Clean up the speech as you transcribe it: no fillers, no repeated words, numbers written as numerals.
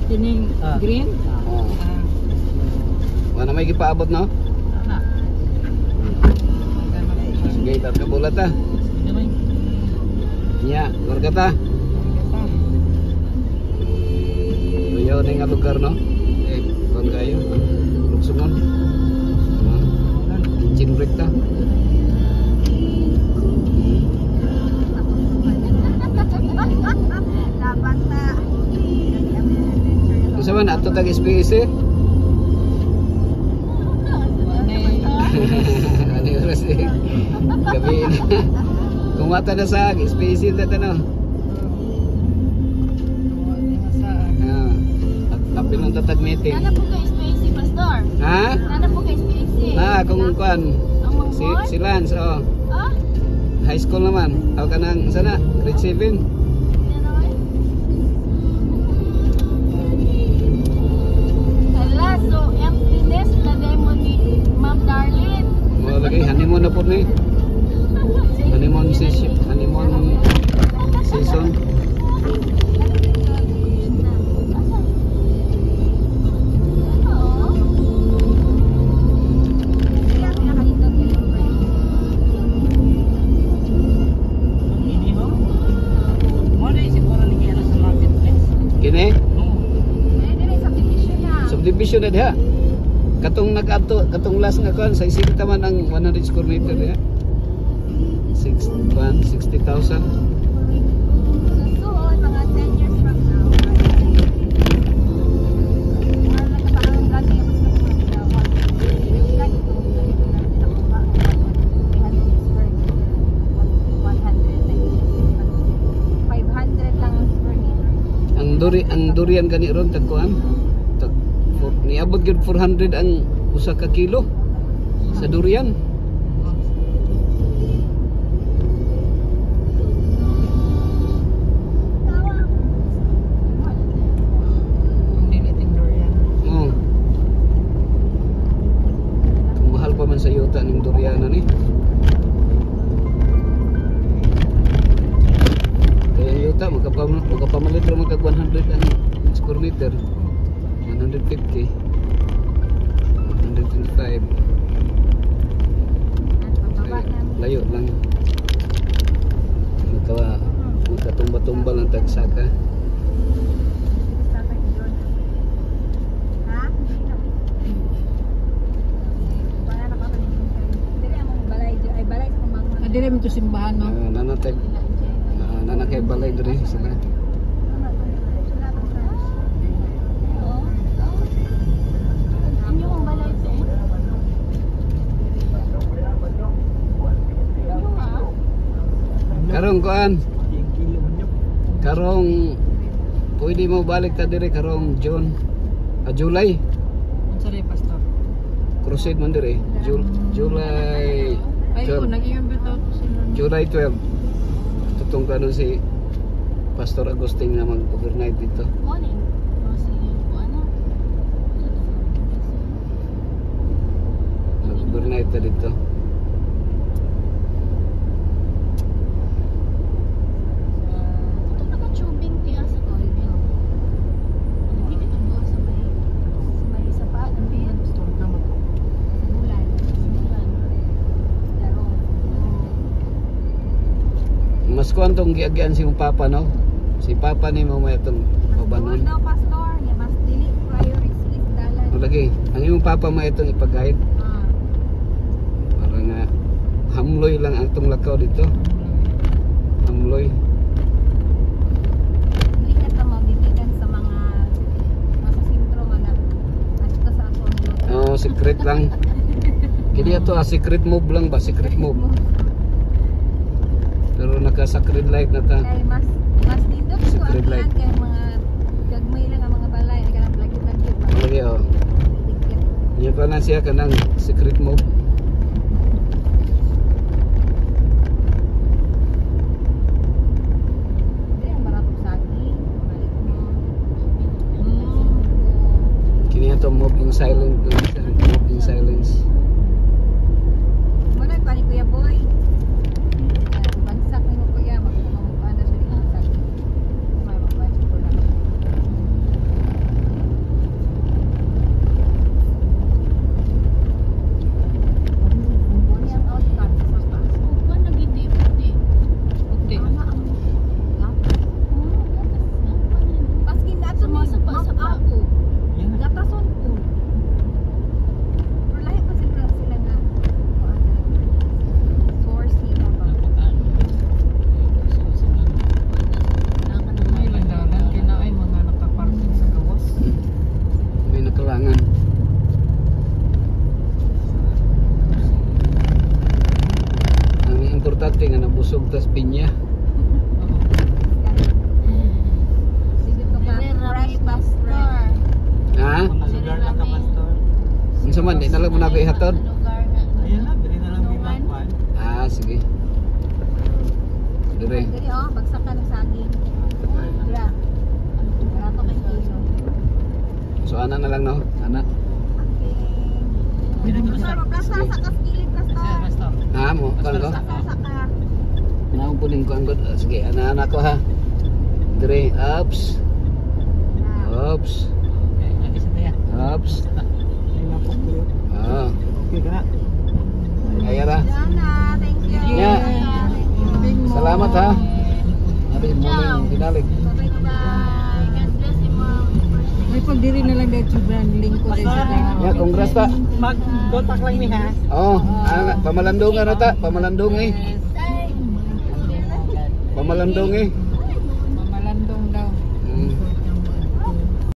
Tining green. Oh. Wala may gipaabot no? Ana. Sige, kabulat ta. Nya, warga ta. Ayaw na nga lugar no? Kon kayo. Luksungan. Engine brake ta. Kung man ato tag SPC? Ano oras eh? Gabi na. Kung mata na sa SPC na tanong. Tapil ng tatag meeting. Nana po kay SPC, Pastor? Ha? Nana po kay SPC? Kung kuan. Si Lance, oh. Ah? High school naman. Ako ka nang, sana? Grade 7. So, emptiness na demo ni Ma'am Darlene. Mo lagi honeymoon na po ni. Honeymoon season. Kini? Subdivision na diha. Katong nag-adto, katong last nga kon sa isinta man ang 100 square meter diha. 60,000. Mga 10 years from now. Ang durian gani ron tagkuan. Niabot gyud 400 ang usa ka kilo sa durian. Oh. Mahal pa man sa yuta ning durian ni. Kaya yuta magkapamalit ra magka 100 ang square meter. 150, 125. Layo lang. Magkatumba-tumba lang tagsaka. Dili mo to simbahan no. Nanakay balay diri sila. Karong kuan. Karong pwede mo balik ta dire karong June. July. Unsa ray Pastor? Crusade man dire. July. Ay ko nag-iyon bitaw to sila. July 12. Tutong kanon si Pastor Agustin na mag-overnight dito. Morning. Mag-overnight ta dito. Mas kuan tong giagyan si mong papa no. Si papa ni mo may itong pabanon. Mas pastor, ya mas dili priority is dalan. Lagi, ang imong papa mo itong ipag-guide. Para nga hamloy lang ang itong lakaw dito. Hamloy. Dili ka ta mabibigan sa mga nasa sentro man ato sa ato. Oh, secret lang. Kini ato secret move lang ba, secret move. Pero naka-sacred light na ta. Kay mas dito ko Secret ang light. kay mga gagmay lang ang mga balay ay kanang lagi-lagi. Lagi oh. Niya pa na siya kanang secret move. Dili ang barato saging, balik mo. Kini ato move in silence, move in silence. Muna pa ni Kuya Boy. Bansak ni mo Kuya, magpapamukha na siya dito sa may mabudget ko lang. Ako. Gatason ko. Pero lahi pa sila nga. Source nila ba? May landalan, kinaay mga nakaparking sa gawas. May nakalangan. Ang importante nga nabusog tas pinya. Sige ka pa. Fresh pastor. Ha? Lugar lang ka, Pastor. Unsa man di na lang mo na ko ihatod? Ayun na, dali na lang binakwan. Ah, sige. Dire. Dali oh, bagsak ka ng saging. Dira. Barato kay kilo. So ana na lang no. Ana. Okay. Pastor, sa kaskilid pastor. Pastor. Ha mo kan ko. Sa ka. Naon puning ko ang god. Sige, ana ko ha. Dire, ups. Ups. Lagi sa tiya. Ups. Ay, napakuli. Ah. Okay ka na. Ayan na. Jana, thank you. Yeah. Thank you. Salamat ha. Abi mo lang dinalig. Bye-bye. God bless you, Mom. May pagdiri na lang dahil sobrang lingkod ay sa kanya. Ya, kongres ta. Mag-contact lang niya, ha? Oh, pamalandong na ta, pamalandong eh. Pamalandong eh.